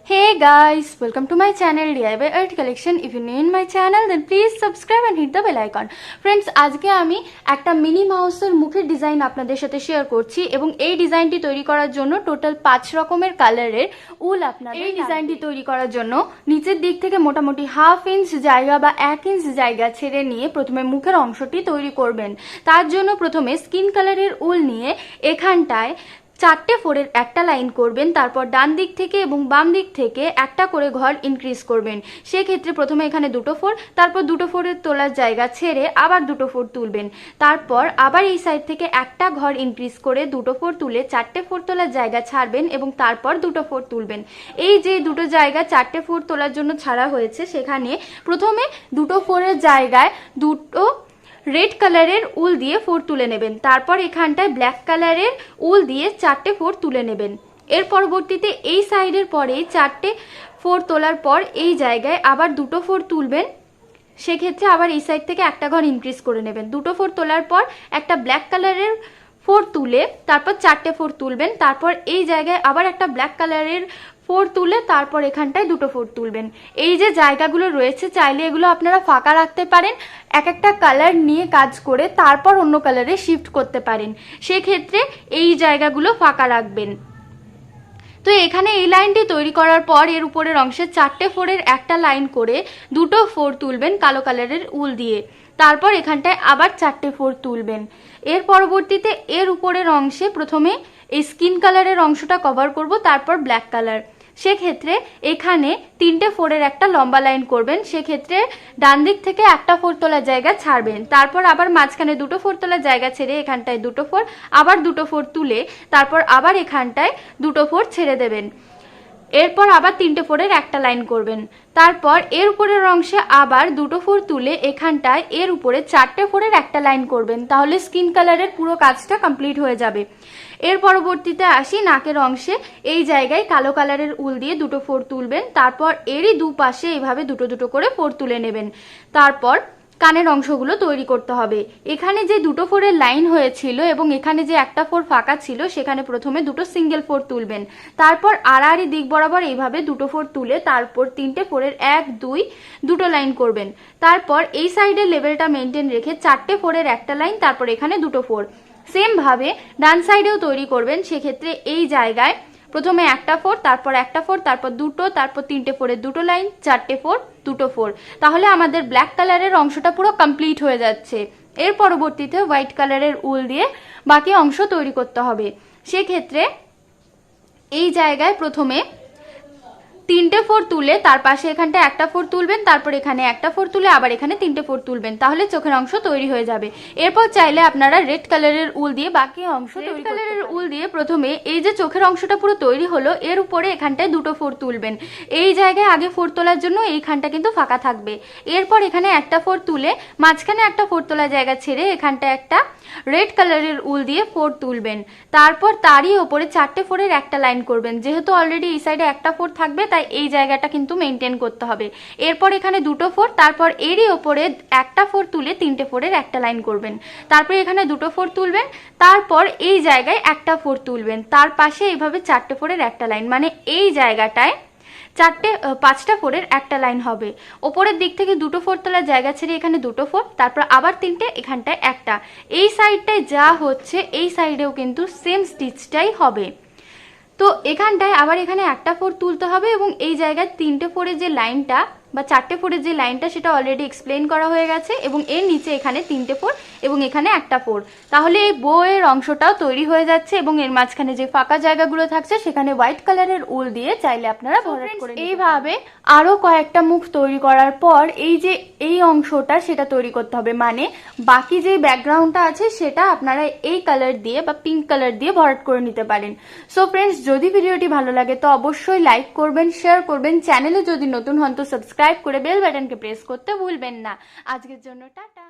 Hey guys, welcome to my channel DIY Art Collection. If you're new in my channel then please subscribe and hit the bell icon. Friends, আজকে আমি একটা mini মাউসের মুখের design আপনাদের সাথে share করছি এবং এই ডিজাইনটি তৈরি করার জন্য টোটাল 5 রকমের কালারের উল আপনাদের এই ডিজাইনটি তৈরি করার জন্য নিচের দিক থেকে মোটামুটি ½ ইঞ্চ জায়গা বা 1 ইঞ্চ জায়গা ছেড়ে নিয়ে প্রথমে মুখের অংশটি তৈরি করবেন। তার জন্য প্রথমে স্কিন কালারের উল নিয়ে এখানটায় 4টে ফোরের একটা লাইন করবেন, তারপর ডান দিক থেকে এবং বাম দিক থেকে একটা করে ঘর ইনক্রিজ করবেন। সেক্ষেত্রে প্রথমে এখানে 2টো ফোর, তারপর 2টো ফোরের তোলার জায়গা ছেড়ে আবার 2টো ফোর তুলবেন, তারপর আবার এই সাইড থেকে একটা ঘর ইনক্রিজ করে 2টো ফোর তুলে 4টে ফোর তোলার জায়গা ছাড়বেন এবং তারপর 2টো ফোর তুলবেন। এই যে দুটো জায়গা 4টে ফোর তোলার জন্য ছাড়া হয়েছে সেখানে প্রথমে 2টো ফোরের জায়গায় 2টো রেড কালারের উল দিয়ে ফোর তুলে নেবেন, তারপর এখানটায় ব্ল্যাক কালারের উল দিয়ে 4টে ফোর তুলে নেবেন। এর পরবর্তীতে এই সাইডের পরে 4টে ফোর তোলার পর এই জায়গায় আবার 2টো ফোর তুলবেন। সেক্ষেত্রে আবার এই সাইড থেকে একটা ঘর ইনক্রিজ করে নেবেন। 2টো ফোর তোলার পর একটা ব্ল্যাক কালারের ফোর তুলে তারপর 4টে ফোর তুলবেন, তারপর এই জায়গায় আবার একটা ব্ল্যাক কালারের ফোর তুলে তারপর এখানটায় 2টো ফোর তুলবেন। এই যে জায়গাগুলো রয়েছে চাইলে এগুলো আপনারা ফাঁকা রাখতে পারেন, এক একটা কালার নিয়ে কাজ করে তারপর অন্য কালারে শিফট করতে পারেন, সেক্ষেত্রে এই জায়গাগুলো ফাঁকা রাখবেন। তো এখানে এই লাইনটি তৈরি করার পর এর উপরের অংশে 4টে ফোরের একটা লাইন করে 2টো ফোর তুলবেন কালো কালারের উল দিয়ে, তারপর এখানটায় আবার 4টে ফোর তুলবেন। এর পরবর্তীতে এর উপরের অংশে প্রথমে এই স্কিন কালারের অংশটা কভার করব, তারপর ব্ল্যাক কালার। সেক্ষেত্রে এখানে 3টে ফোরের একটা লম্বা লাইন করবেন, সেক্ষেত্রে ডান দিক থেকে একটা ফোর তোলার জায়গা ছাড়বেন, তারপর আবার মাঝখানে 2টো ফোর তোলার জায়গা ছেড়ে এখানটায় 2টো ফোর, আবার 2টো ফোর তুলে তারপর আবার এখানটায় 2টো ফোর ছেড়ে দেবেন। এরপর আবার 3টে ফোরের একটা লাইন করবেন, তারপর এর উপরের অংশে আবার 2টো ফোর তুলে এখানটায় এর উপরে 4টে ফোরের একটা লাইন করবেন, তাহলে স্কিন কালারের পুরো কাজটা কমপ্লিট হয়ে যাবে। এর পরবর্তীতে আসি নাকের অংশে, এই জায়গায় কালো কালারের উল দিয়ে 2টো ফোর তুলবেন, তারপর এরই দুপাশে এইভাবে 2টো করে ফোর তুলে নেবেন। তারপর কানের অংশগুলো তৈরি করতে হবে। এখানে যে 2টো ফোরের লাইন হয়েছিল এবং এখানে যে একটা ফোর ফাঁকা ছিল সেখানে প্রথমে 2টো সিঙ্গেল ফোর তুলবেন, তারপর আড়াআড়ি দিক বরাবর এইভাবে 2টো ফোর তুলে তারপর 3টে ফোরের 1 2 2টো লাইন করবেন, তারপর এই সাইডের লেভেলটা মেনটেন রেখে 4টে ফোরের একটা লাইন, তারপর এখানে 2টো ফোর। সেম ভাবে ডান সাইডেও তৈরি করবেন। সেক্ষেত্রে এই জায়গায় প্রথমে একটা ফোর, তারপর একটা ফোর, তারপর 2টো, তারপর 3টে ফোরের 2টো লাইন, 4টে ফোর, 2টো ফোর। তাহলে আমাদের ব্ল্যাক কালারের অংশটা পুরো কমপ্লিট হয়ে যাচ্ছে। এর পরবর্তীতে হোয়াইট কালারের উল দিয়ে বাকি অংশ তৈরি করতে হবে। সেক্ষেত্রে এই জায়গায় প্রথমে 3টে ফোর তুলে তার পাশে এখানটা একটা ফোর তুলবেন, তারপর এখানে একটা ফোর তুলে আবার এখানে 3টে ফোর তুলবেন, তাহলে চোখের অংশ তৈরি হয়ে যাবে। এরপর চাইলে আপনারা রেড কালারের উল দিয়ে বাকি অংশ তৈরি কালারের উল দিয়ে প্রথমে এই যে চোখের অংশটা পুরো তৈরি হলো এর উপরে এখানটায় 2টো ফোর তুলবেন। এই জায়গায় আগে ফোর তোলার জন্য এইখানটা কিন্তু ফাঁকা থাকবে। এরপর এখানে একটা ফোর তুলে মাঝখানে একটা ফোর তোলার জায়গা ছেড়ে এখানটা একটা রেড কালারের উল দিয়ে ফোর তুলবেন, তারপর তারই ওপরে 4টে ফোরের একটা লাইন করবেন। যেহেতু অলরেডি এই সাইডে একটা ফোর থাকবে তাই এই জায়গাটা কিন্তু মেনটেন করতে হবে। এরপর এখানে 2টো ফোর, তারপর এরই ওপরে একটা ফোর তুলে 3টে ফোরের একটা লাইন করবেন, তারপর এখানে 2টো ফোর তুলবেন, তারপর এই জায়গায় একটা ফোর তুলবেন, তার পাশে এইভাবে 4টে ফোরের একটা লাইন, মানে এই জায়গাটায় 5টা ফোরের একটা লাইন হবে। ওপরের দিক থেকে 2টো ফোর তোলার জায়গা ছেড়ে এখানে 2টো ফোর, তারপর আবার 3টে, এখানটায় একটা। এই সাইডটায় যা হচ্ছে এই সাইডেও কিন্তু সেম স্টিচটাই হবে। তো এখানটায় আবার এখানে একটা ফোর তুলতে হবে এবং এই জায়গায় 3টে ফোরের যে লাইনটা বা 4টে ফোরের যে লাইনটা সেটা অলরেডি এক্সপ্লেন করা হয়ে গেছে এবং এর নিচে এখানে 3টে ফোর এবং এখানে একটা ফোর। তাহলে এই বউয়ের অংশটাও তৈরি হয়ে যাচ্ছে এবং এর মাঝখানে যে ফাঁকা জায়গাগুলো থাকছে সেখানে হোয়াইট কালারের উল দিয়ে চাইলে আপনারা ভরাট করে এইভাবে আরো কয়েকটা মুখ তৈরি করার পর এই যে এই অংশটা সেটা তৈরি করতে হবে, মানে বাকি যে ব্যাকগ্রাউন্ডটা আছে সেটা আপনারা এই কালার দিয়ে বা পিঙ্ক কালার দিয়ে ভরাট করে নিতে পারেন। সো ফ্রেন্ডস, যদি ভিডিওটি ভালো লাগে তো অবশ্যই লাইক করবেন, শেয়ার করবেন, চ্যানেলে যদি নতুন হন তো সাবস্ক্রাইব করে বেল বাটনকে প্রেস করতে ভুলবেন না। আজকের জন্য টাটা।